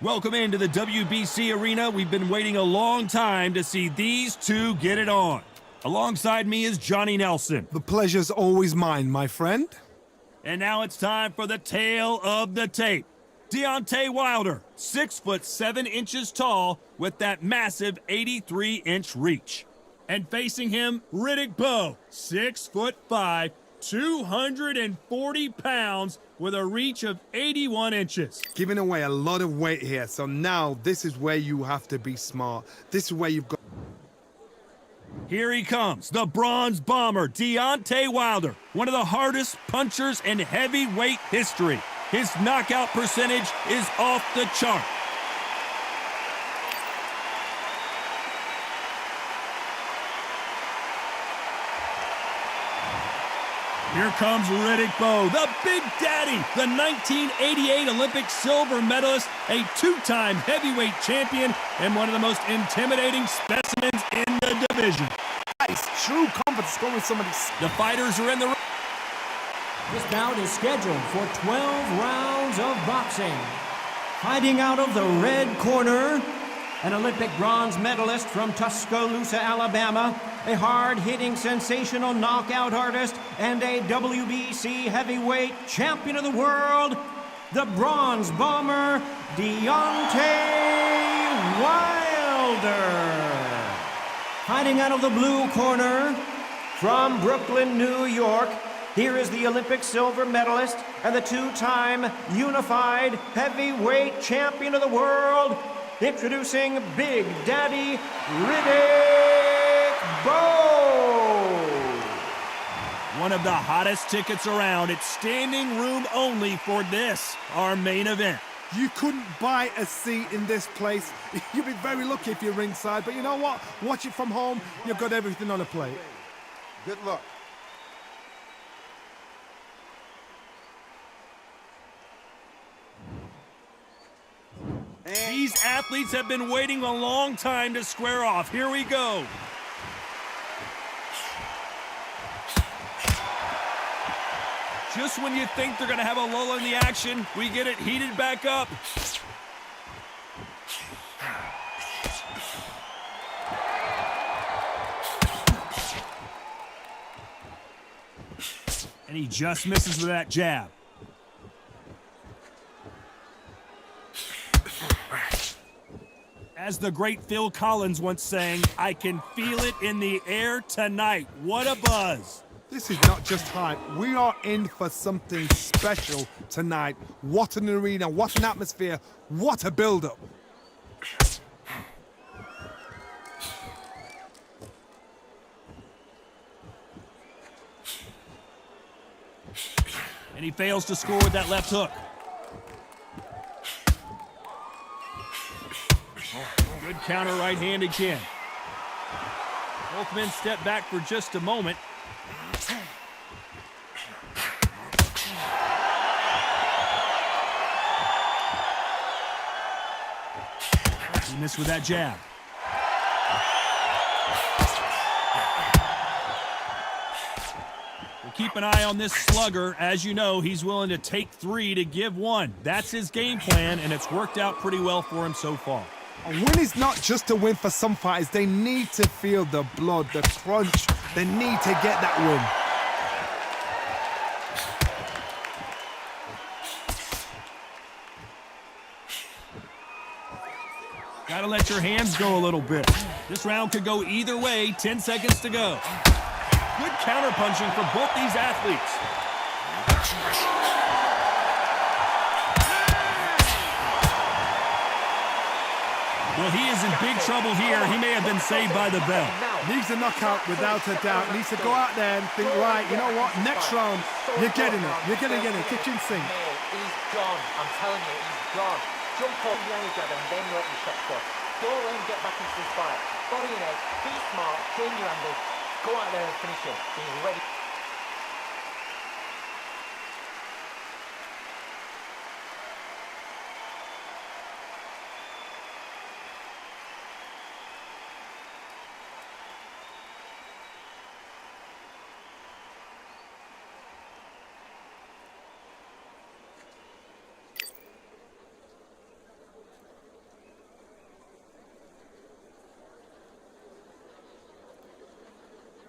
Welcome into the WBC arena. We've been waiting a long time to see these two get it on. Alongside me is Johnny Nelson. The pleasure's always mine, my friend. And now it's time for the tale of the tape. Deontay Wilder, 6'7" tall with that massive 83-inch reach. And facing him, Riddick Bowe, 6'5", 240 pounds with a reach of 81 inches. Giving away a lot of weight here, so now this is where you have to be smart. This is where you've got... Here he comes, the bronze bomber, Deontay Wilder, one of the hardest punchers in heavyweight history. His knockout percentage is off the chart. Here comes Riddick Bowe, the Big Daddy, the 1988 Olympic silver medalist, a two-time heavyweight champion, and one of the most intimidating specimens in the division. Nice, true confidence going with somebody. The fighters are in the ring. This bout is scheduled for 12 rounds of boxing. Fighting out of the red corner, an Olympic bronze medalist from Tuscaloosa, Alabama, a hard-hitting, sensational knockout artist, and a WBC heavyweight champion of the world, the bronze bomber, Deontay Wilder. Fighting out of the blue corner, from Brooklyn, New York, here is the Olympic silver medalist and the two-time unified heavyweight champion of the world, introducing Big Daddy Riddick Bowe. One of the hottest tickets around. It's standing room only for this, our main event. You couldn't buy a seat in this place. You'd be very lucky if you're ringside, but you know what? Watch it from home. You've got everything on a plate. Good luck. These athletes have been waiting a long time to square off. Here we go. Just when you think they're going to have a lull in the action, we get it heated back up. And he just misses with that jab. As the great Phil Collins once sang, I can feel it in the air tonight. What a buzz. This is not just hype. We are in for something special tonight. What an arena, what an atmosphere, what a build-up. And he fails to score with that left hook. Good counter right hand again. Both men step back for just a moment. He missed with that jab. We'll keep an eye on this slugger. As you know, he's willing to take three to give one. That's his game plan, and it's worked out pretty well for him so far. A win is not just a win for some fighters. They need to feel the blood, the crunch. They need to get that win. Gotta let your hands go a little bit. This round could go either way. 10 seconds to go. Good counter-punching for both these athletes. Well, he is in big trouble here. He may have been saved by the bell. Needs a knockout without a doubt. Needs to go out there and think, right, you know what? Next round, you're getting it. You're going to get it. Kitchen sink. He's gone. I'm telling you, he's gone. Jump up behind each other and then you open your shot first. Don't let him get back into this fight. Body and head, be smart, change your angle, go out there and finish him. He's ready.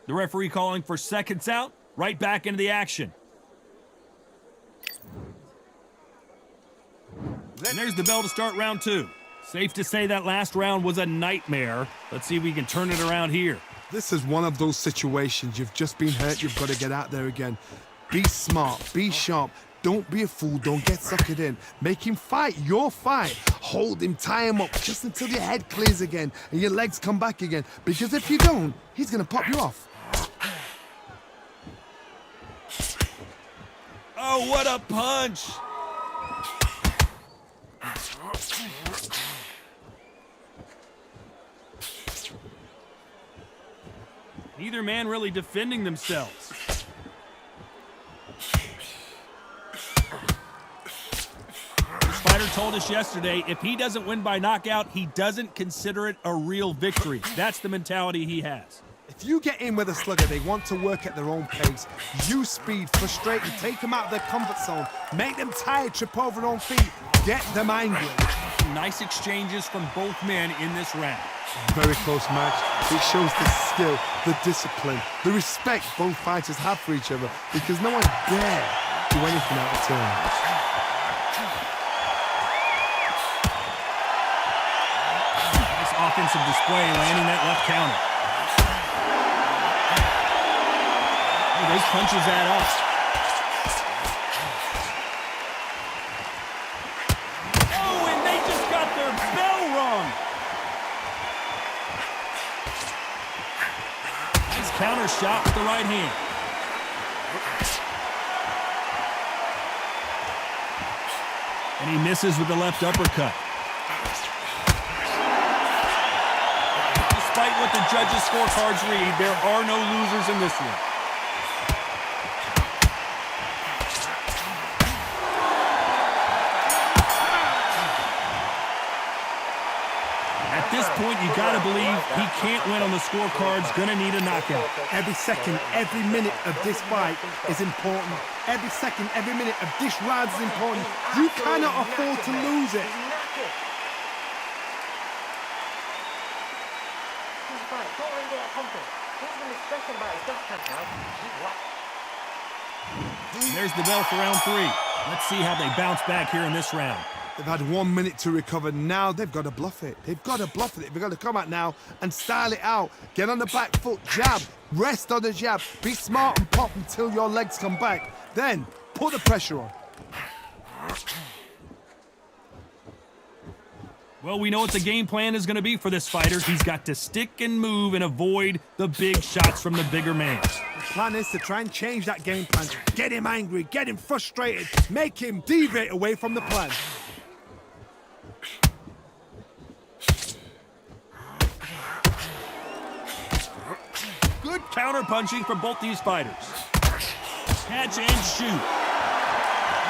The referee calling for seconds out, right back into the action. And there's the bell to start round 2. Safe to say that last round was a nightmare. Let's see if we can turn it around here. This is one of those situations. You've just been hurt. You've got to get out there again. Be smart. Be sharp. Don't be a fool. Don't get suckered in. Make him fight your fight. Hold him. Tie him up just until your head clears again and your legs come back again. Because if you don't, he's going to pop you off. Oh, what a punch! Neither man really defending themselves. This fighter told us yesterday, if he doesn't win by knockout, he doesn't consider it a real victory. That's the mentality he has. If you get in with a slugger, they want to work at their own pace. Use speed, frustrate them, take them out of their comfort zone, make them tired, trip over their own feet, get them angry. Nice exchanges from both men in this round. Very close match. It shows the skill, the discipline, the respect both fighters have for each other because no one dare do anything out of turn. Nice offensive display, landing that left counter. Oh, those punches add up. Oh, and they just got their bell rung. Nice counter shot with the right hand. And he misses with the left uppercut. Despite what the judges' scorecards read, there are no losers in this one. At this point, you gotta believe he can't win on the scorecards, gonna need a knockout. Every second, every minute of this fight is important. Every second, every minute of this round is important. You cannot afford to lose it. There's the bell for round 3. Let's see how they bounce back here in this round. They've had 1 minute to recover. Now they've got to bluff it. They've got to bluff it. They've got to come out now and style it out. Get on the back foot, jab, rest on the jab. Be smart and pop until your legs come back. Then put the pressure on. Well, we know what the game plan is going to be for this fighter. He's got to stick and move and avoid the big shots from the bigger man. The plan is to try and change that game plan. Get him angry, get him frustrated, make him deviate away from the plan. Good counter-punching from both these fighters. Catch and shoot.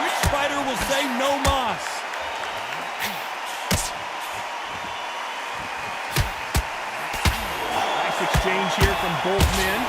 Which fighter will say no mas? Nice exchange here from both men.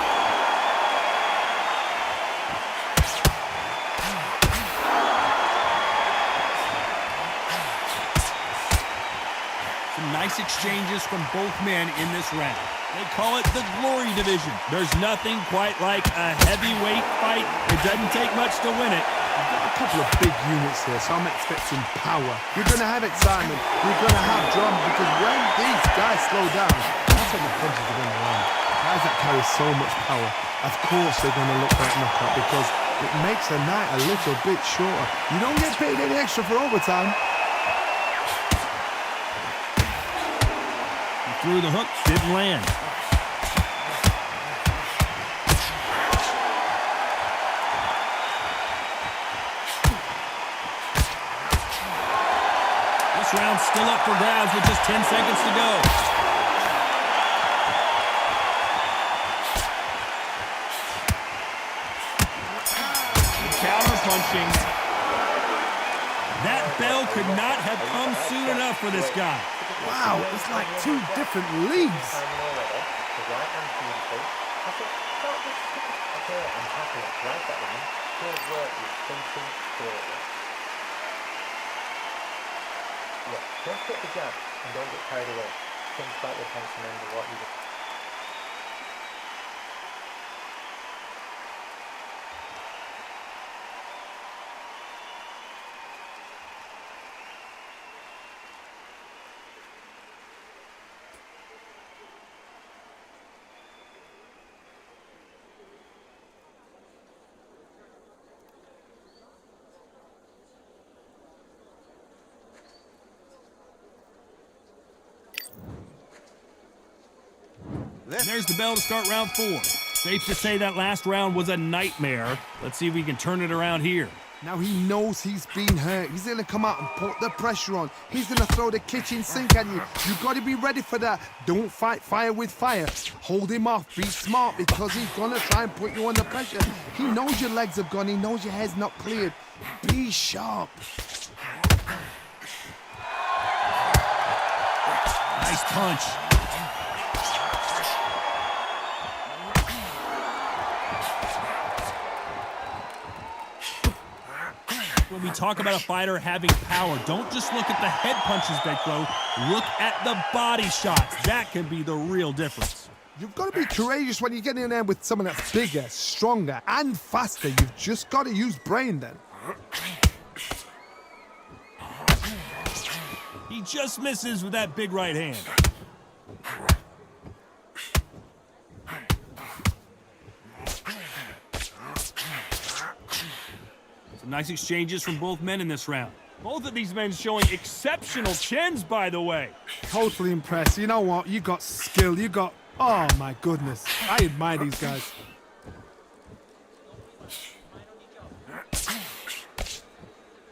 Some nice exchanges from both men in this round. They call it the Glory Division. There's nothing quite like a heavyweight fight. It doesn't take much to win it. You've got a couple of big units here, so I'm expecting power. You're going to have excitement. You're going to have drama, because when these guys slow down, that's when the punches are going to land. Guys that carry so much power, of course they're going to look like knockout, because it makes the night a little bit shorter. You don't get paid any extra for overtime. He threw the hook, didn't land. This round's still up for grabs with just 10 seconds to go. Counter punching. That bell could not have come soon enough for this guy. Wow, it's like two different leagues. Just get the jab and don't get carried away. Think about your opponent's remember what you do. And there's the bell to start round 4. Safe to say that last round was a nightmare. Let's see if we can turn it around here. Now he knows he's been hurt. He's going to come out and put the pressure on. He's going to throw the kitchen sink at you. You've got to be ready for that. Don't fight fire with fire. Hold him off. Be smart because he's going to try and put you under pressure. He knows your legs have gone. He knows your head's not cleared. Be sharp. Nice punch. When we talk about a fighter having power, don't just look at the head punches they throw. Look at the body shots. That can be the real difference. You've got to be courageous when you get in there with someone that's bigger, stronger, and faster. You've just got to use brain then. He just misses with that big right hand. Some nice exchanges from both men in this round. Both of these men showing exceptional chins, by the way. Totally impressed. You know what? You got skill. You got... Oh, my goodness. I admire these guys.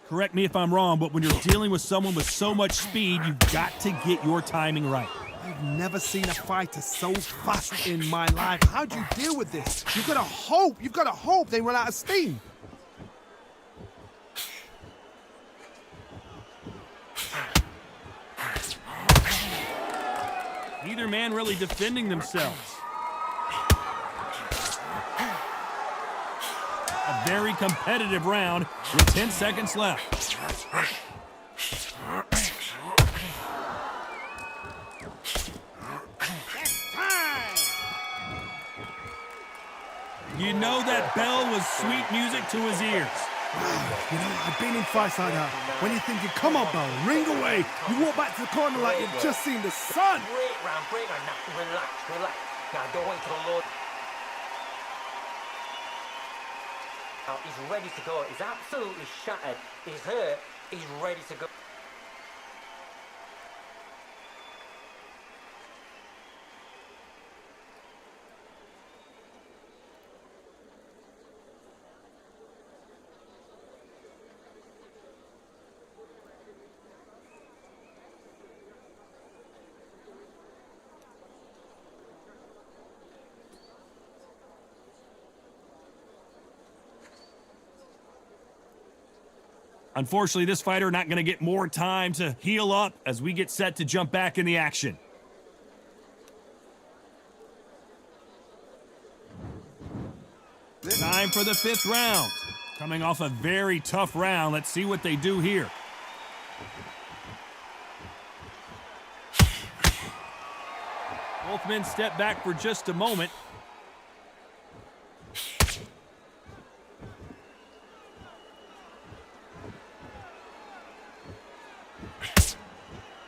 Correct me if I'm wrong, but when you're dealing with someone with so much speed, you've got to get your timing right. I've never seen a fighter so fast in my life. How do you deal with this? You've got to hope. You've got to hope they run out of steam. Neither man really defending themselves. A very competitive round with 10 seconds left. You know that bell was sweet music to his ears. You know, I've been in fights like that. When you're thinking, come on, bell, ring away. You walk back to the corner like you've just seen the sun. Break round. Now, relax. Now, don't wait till the Lord. Now, he's ready to go. He's absolutely shattered. He's hurt. He's ready to go. Unfortunately, this fighter not going to get more time to heal up as we get set to jump back in the action. Time for the 5th round. Coming off a very tough round, let's see what they do here. Both men step back for just a moment.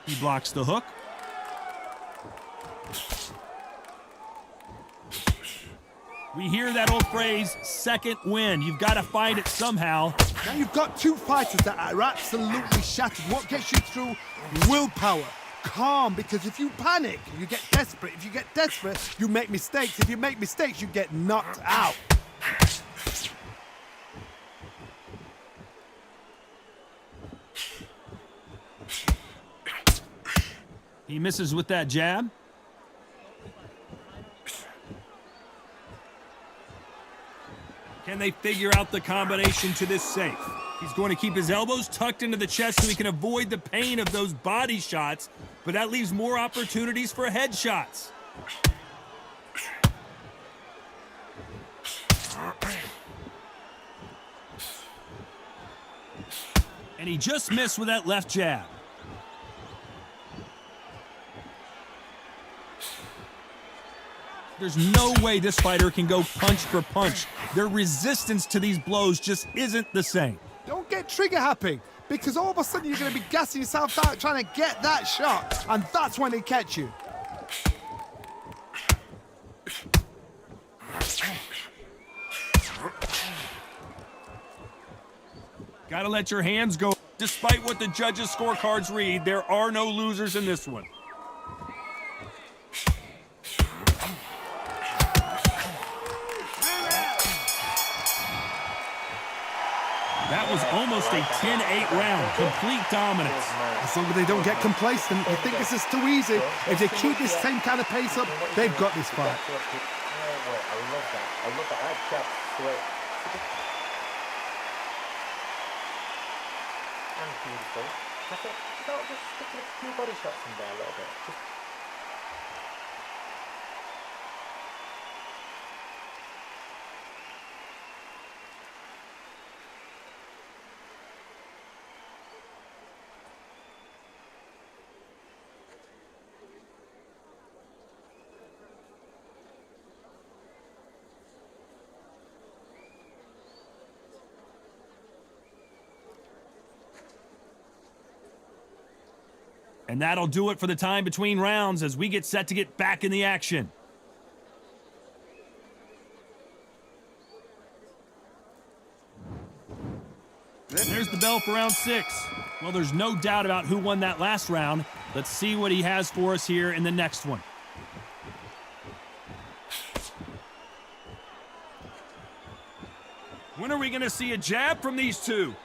He blocks the hook. We hear that old phrase, second wind. You've got to find it somehow. Now you've got two fighters that are absolutely shattered. What gets you through? Willpower. Calm, because if you panic, you get desperate. If you get desperate, you make mistakes. If you make mistakes, you get knocked out. He misses with that jab. Can they figure out the combination to this safe? He's going to keep his elbows tucked into the chest so he can avoid the pain of those body shots, but that leaves more opportunities for headshots. And he just missed with that left jab. There's no way this fighter can go punch for punch. Their resistance to these blows just isn't the same. Don't get trigger happy, because all of a sudden you're going to be gassing yourself out trying to get that shot, and that's when they catch you. Gotta let your hands go. Despite what the judges' scorecards read, there are no losers in this one. That was almost a 10-8 round. Complete dominance. As long as they don't get complacent, you think this is too easy. If they keep this same kind of pace up, they've got this fight. I love that. I love that. That jab straight. And beautiful. I think, just stick a few body shots in there a little bit. And that'll do it for the time between rounds as we get set to get back in the action. There's the bell for round 6. Well, there's no doubt about who won that last round. Let's see what he has for us here in the next one. When are we going to see a jab from these two?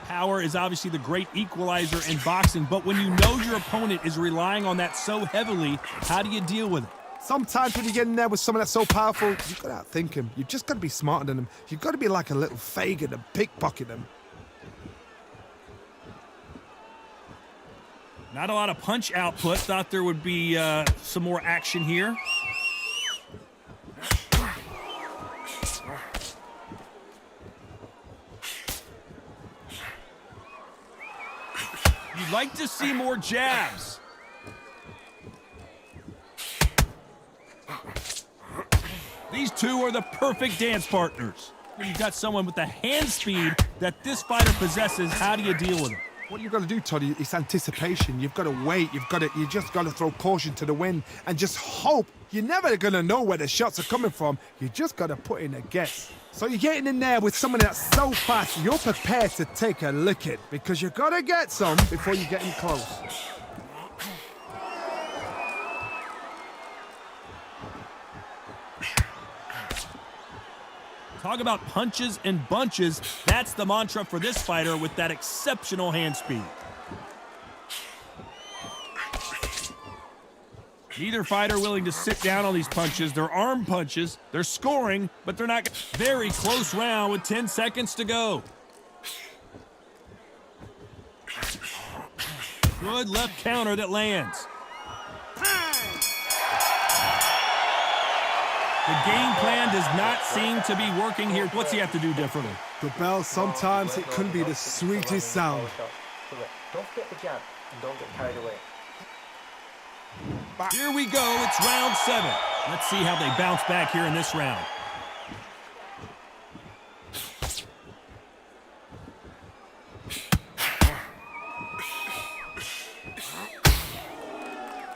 Power is obviously the great equalizer in boxing, but when you know your opponent is relying on that so heavily, how do you deal with it? Sometimes when you get in there with someone that's so powerful, you've got to outthink him. You've just got to be smarter than him. You've got to be like a little faggot and pickpocket him. Not a lot of punch output. Thought there would be some more action here. You'd like to see more jabs. These two are the perfect dance partners. When you've got someone with the hand speed that this fighter possesses, how do you deal with it? What you've got to do, Toddy, is anticipation. You've got to wait. You just got to throw caution to the wind and just hope. You're never going to know where the shots are coming from. You just got to put in a guess. So you're getting in there with someone that's so fast, you're prepared to take a licking because you got to get some before you get in close. Talk about punches and bunches. That's the mantra for this fighter with that exceptional hand speed. Neither fighter willing to sit down on these punches. They're arm punches. They're scoring, but they're not. Very close round with 10 seconds to go. Good left counter that lands. The game plan does not seem to be working here. What's he have to do differently? The bell, sometimes it can be the sweetest sound. Don't forget the jab and don't get carried away. Here we go. It's round 7. Let's see how they bounce back here in this round.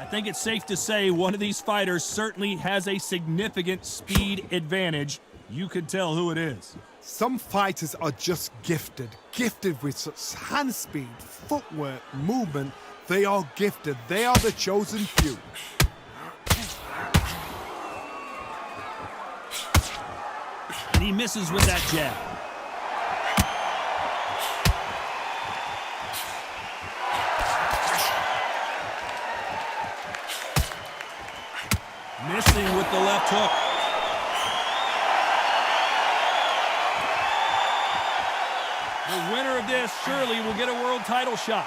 I think it's safe to say one of these fighters certainly has a significant speed advantage. You can tell who it is. Some fighters are just gifted with such hand speed, footwork, movement. They are gifted. They are the chosen few. And he misses with that jab. Missing with the left hook. The winner of this surely will get a world title shot.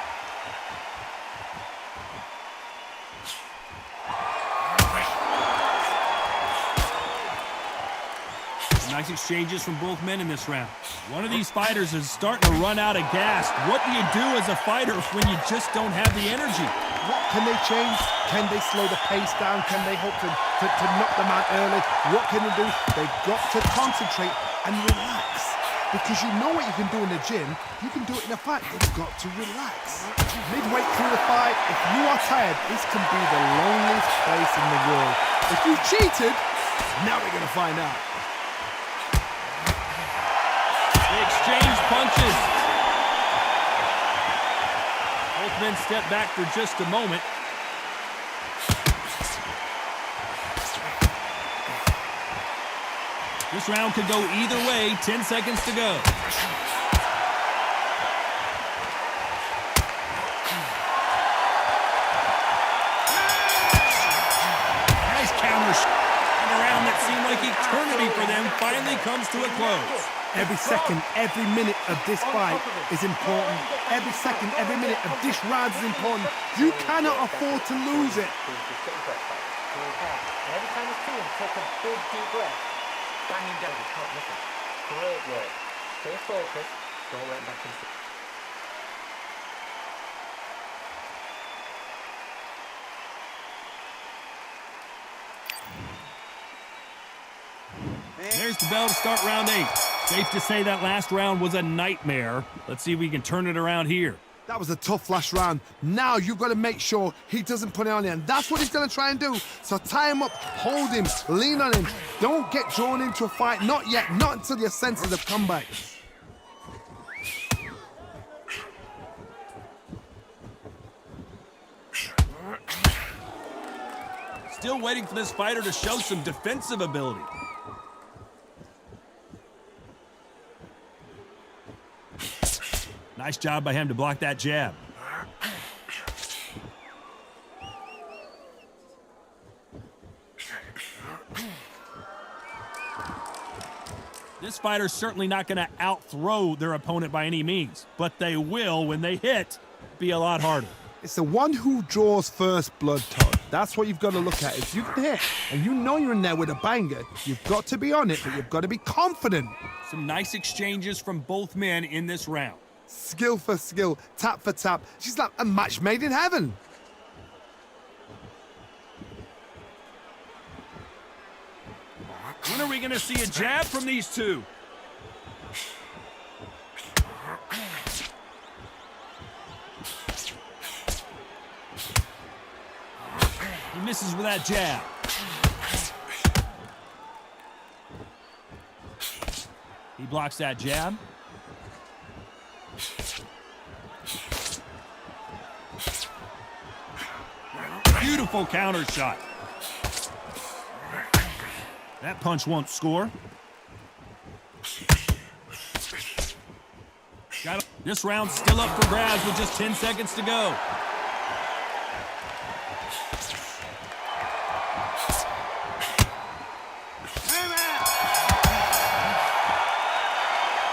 Nice exchanges from both men in this round. One of these fighters is starting to run out of gas. What do you do as a fighter when you just don't have the energy? What can they change? Can they slow the pace down? Can they hope to knock them out early? What can they do? They've got to concentrate and relax. Because you know what you can do in the gym, you can do it in a fight. You've got to relax. Midway through the fight, if you are tired, this can be the loneliest place in the world. If you cheated, now we're going to find out. They exchange punches. Both men step back for just a moment. This round could go either way. 10 seconds to go. Nice counter shot. And a round that seemed like eternity for them finally comes to a close. Every second, every minute of this fight is important. Every second, every minute of this round is important. You cannot afford to lose it. Every time you see him take a big deep breath, bang him down, you can't miss him. Great work. Stay focused, don't let him back into it. There's the bell to start round 8. Safe to say that last round was a nightmare. Let's see if we can turn it around here. That was a tough last round. Now you've got to make sure he doesn't put it on you, and that's what he's going to try and do. So tie him up, hold him, lean on him. Don't get drawn into a fight. Not yet. Not until your senses have come back. Still waiting for this fighter to show some defensive ability. Nice job by him to block that jab. This fighter's certainly not going to out-throw their opponent by any means, but they will, when they hit, be a lot harder. It's the one who draws first blood, Todd. That's what you've got to look at. If you can hit and you know you're in there with a banger, you've got to be on it, but you've got to be confident. Some nice exchanges from both men in this round. Skill for skill, tap for tap. She's like a match made in heaven. When are we going to see a jab from these two? He misses with that jab. He blocks that jab. Beautiful counter shot. That punch won't score. This round's still up for grabs with just 10 seconds to go.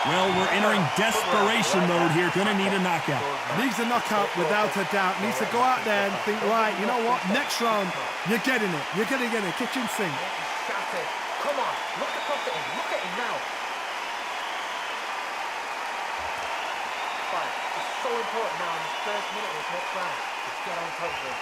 Well, we're entering desperation mode here. Gonna need a knockout. Needs a knockout without a doubt. Needs to go out there and think, right, you know what? Next round, you're getting it. You're gonna get it. Kitchen sink. Shattered. Come on, look across at him. Look at him now. Right, it's so important now in this first minute of this next round to get on top of him.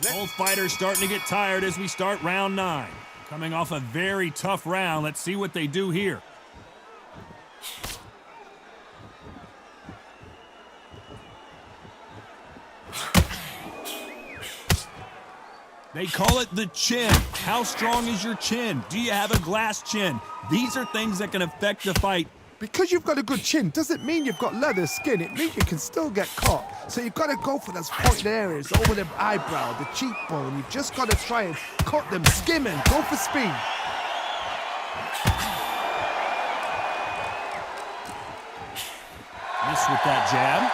Both fighters starting to get tired as we start round 9. Coming off a very tough round. Let's see what they do here. They call it the chin. How strong is your chin? Do you have a glass chin? These are things that can affect the fight. Because you've got a good chin doesn't mean you've got leather skin. It means you can still get caught. So you've got to go for those pointed areas, over the eyebrow, the cheekbone. You've just got to try and cut them, skim and go for speed. Miss with that jab.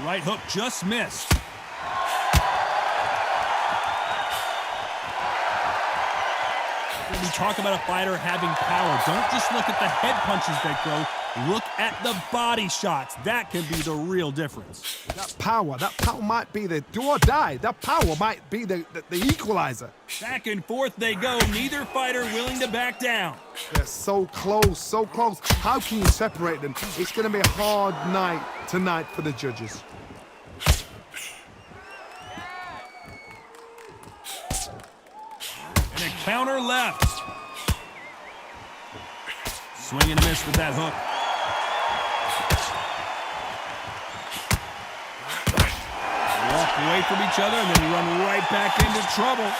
The right hook just missed. When we talk about a fighter having power, don't just look at the head punches they throw. Look at the body shots. That can be the real difference. That power might be the do or die. That power might be the equalizer. Back and forth they go. Neither fighter willing to back down. They're so close, so close. How can you separate them? It's going to be a hard night tonight for the judges. And a counter left. Swing and a miss with that hook. away from each other, and then run right back into trouble.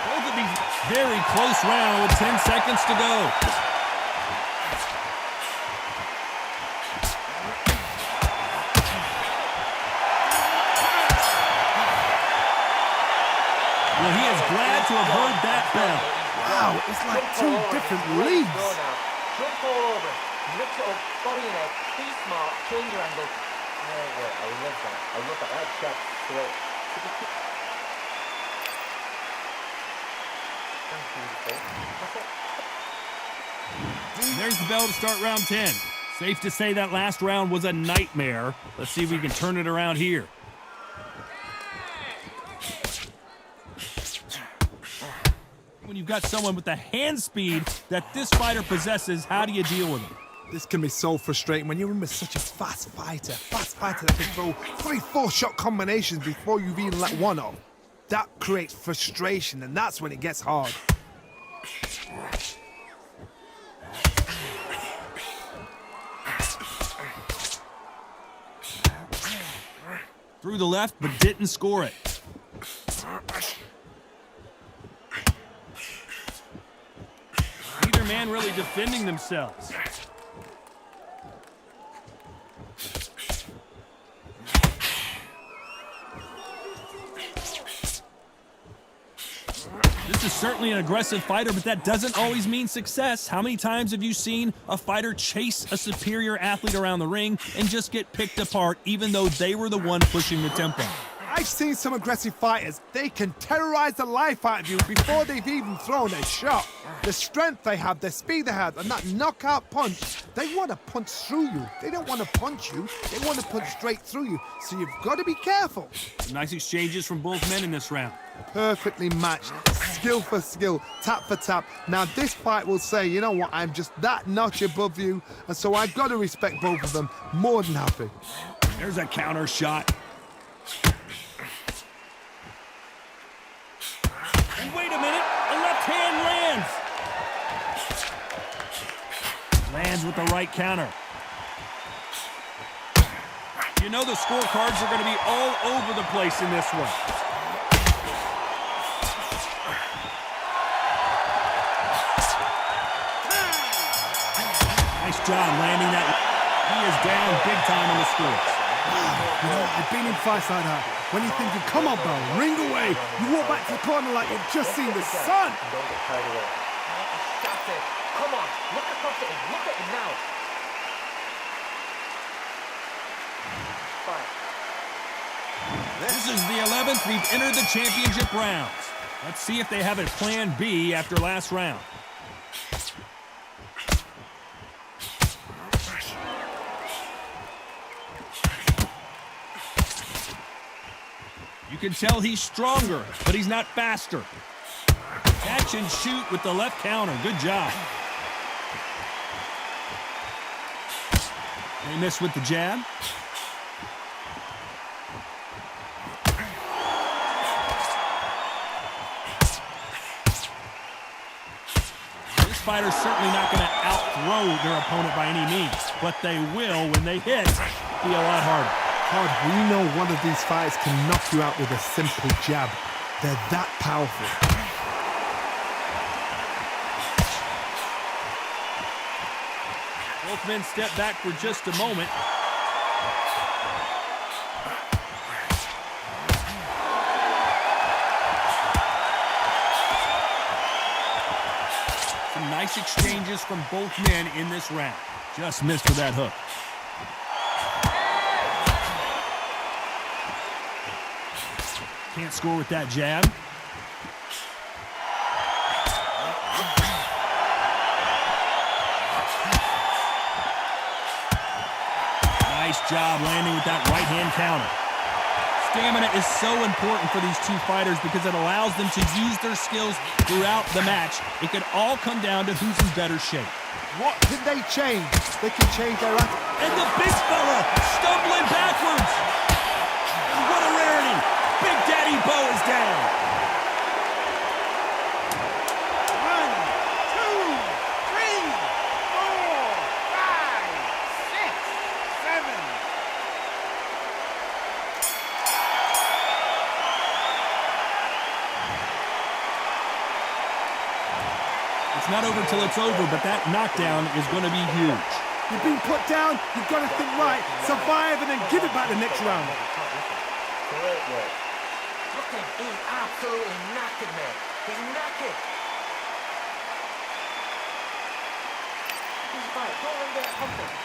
Both of these very close round with 10 seconds to go. Well, he is glad to have heard that bell. Wow, it's like two different leagues. Jump all over, mix it up, body and head, be smart, change your angle. Oh, wait, I love that. I love that. That shot's great. There's the bell to start round 10. Safe to say that last round was a nightmare. Let's see if we can turn it around here. When you've got someone with the hand speed that this fighter possesses, how do you deal with him? This can be so frustrating when you're in with such a fast fighter that can throw 3-4 shot combinations before you've even let one off. That creates frustration, and that's when it gets hard. Threw the left, but didn't score it. Neither man really defending themselves. This is certainly an aggressive fighter, but that doesn't always mean success. How many times have you seen a fighter chase a superior athlete around the ring and just get picked apart even though they were the one pushing the tempo? I've seen some aggressive fighters. They can terrorize the life out of you before they've even thrown a shot. The strength they have, the speed they have, and that knockout punch, they want to punch through you. They don't want to punch you. They want to punch straight through you. So you've got to be careful. Nice exchanges from both men in this round. Perfectly matched, skill for skill, tap for tap. Now this fight will say, you know what, I'm just that notch above you, and so I've got to respect both of them. More than happy. There's a counter shot. And wait a minute, a left hand lands. Lands with the right counter. You know the scorecards are going to be all over the place in this one. Nice job landing that. He is down big time on the scores. You know, I've been in fights like that. When you're thinking, come on, bro, ring away. You walk back to the corner like you've just seen the sun. Don't get carried away. That's it. Come on, look across at him. Look at him now. Fight. This is the 11th. We've entered the championship rounds. Let's see if they have a plan B after last round. You can tell he's stronger, but he's not faster. Catch and shoot with the left counter. Good job. They miss with the jab. This fighter's certainly not going to outthrow their opponent by any means, but they will, when they hit, be a lot harder. We know one of these fighters can knock you out with a simple jab. They're that powerful. Both men step back for just a moment. Some nice exchanges from both men in this round. Just missed with that hook. Can't score with that jab. Nice job landing with that right hand counter. Stamina is so important for these two fighters because it allows them to use their skills throughout the match. It could all come down to who's in better shape. What can they change? They can change their attitude. And the big fella stumbling backwards. What a rarity. Big Daddy Bowe is down. 1, 2, It's not over till it's over, but that knockdown is going to be huge. You've been put down, you've got to think right, survive and then give it back the next round. Great work. Look at him, he's absolutely knackered, mate. He's knackered. He's right, don't let him get confident.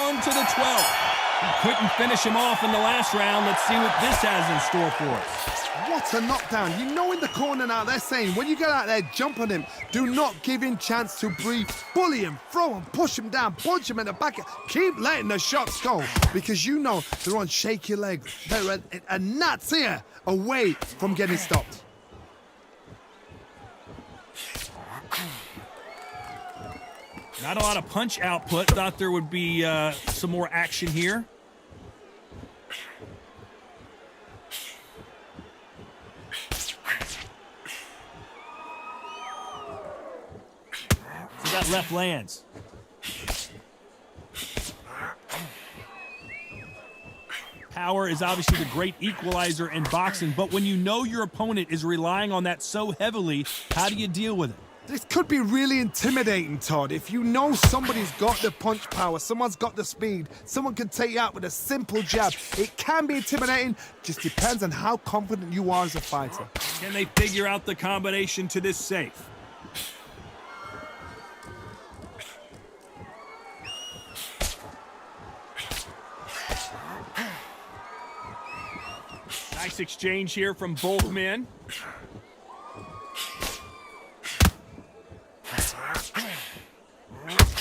On to the 12th. He couldn't finish him off in the last round. Let's see what this has in store for us. What a knockdown. You know in the corner now they're saying when you get out there, jump on him. Do not give him chance to breathe. Bully him, throw him, push him down, punch him in the back. Keep letting the shots go because you know they're on shaky legs. They're a gnat's ear away from getting stopped. Not a lot of punch output. Thought there would be some more action here. So that left lands. Power is obviously the great equalizer in boxing, but when you know your opponent is relying on that so heavily, how do you deal with it? This could be really intimidating, Todd. If you know somebody's got the punch power, someone's got the speed, someone can take you out with a simple jab. It can be intimidating, just depends on how confident you are as a fighter. Can they figure out the combination to this safe? Nice exchange here from both men.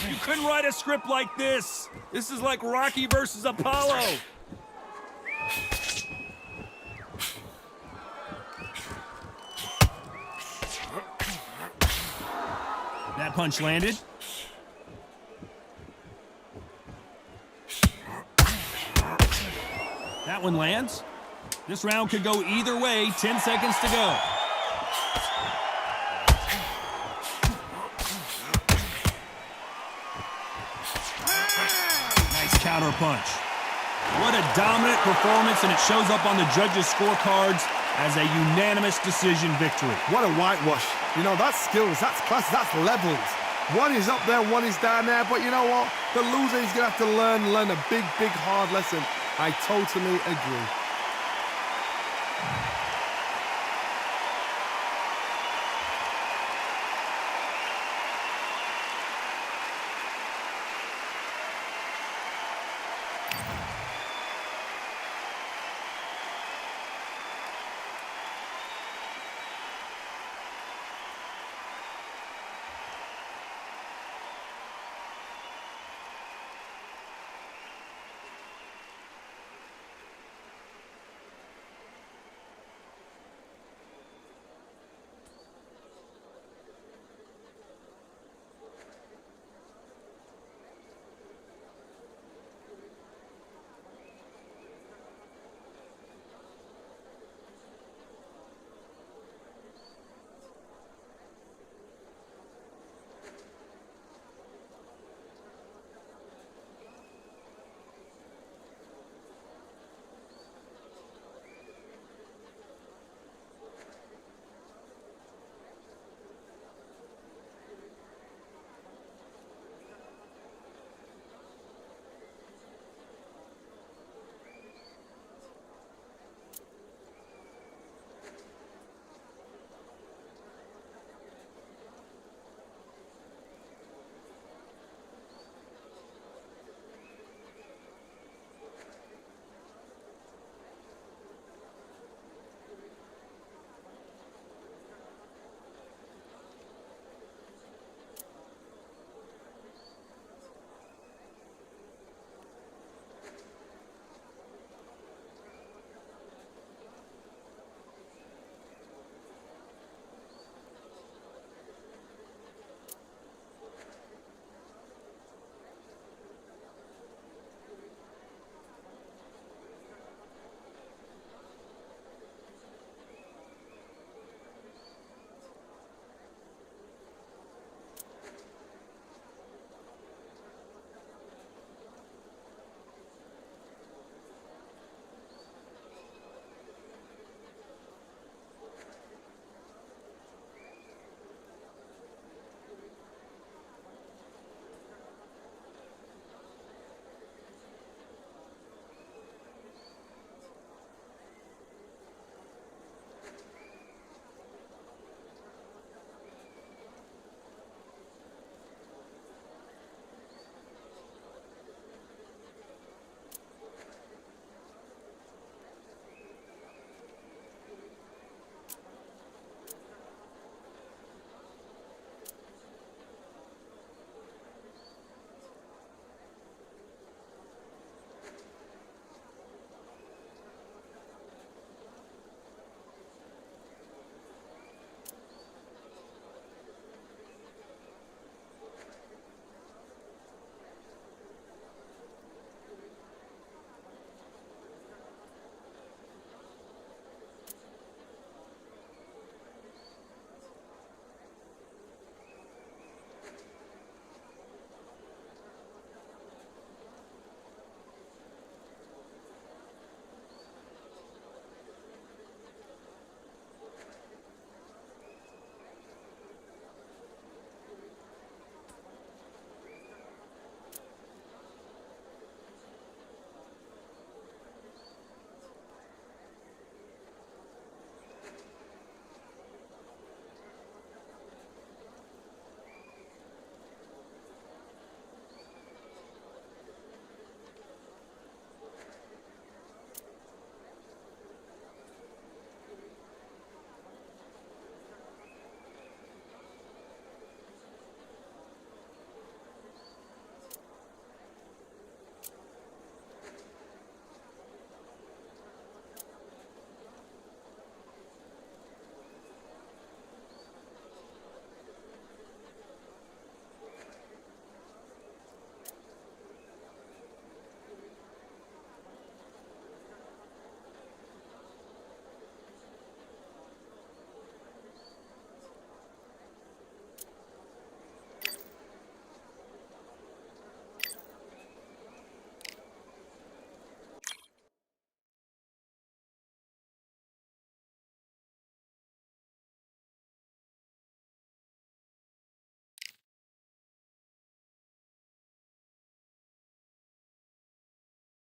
You couldn't write a script like this. This is like Rocky versus Apollo. That punch landed. That one lands. This round could go either way. 10 seconds to go. Counter punch. What a dominant performance, and it shows up on the judges' scorecards as a unanimous decision victory. What a whitewash. You know, that's skills, that's class, that's levels. One is up there, one is down there, but you know what? The loser is going to have to learn a big, hard lesson. I totally agree.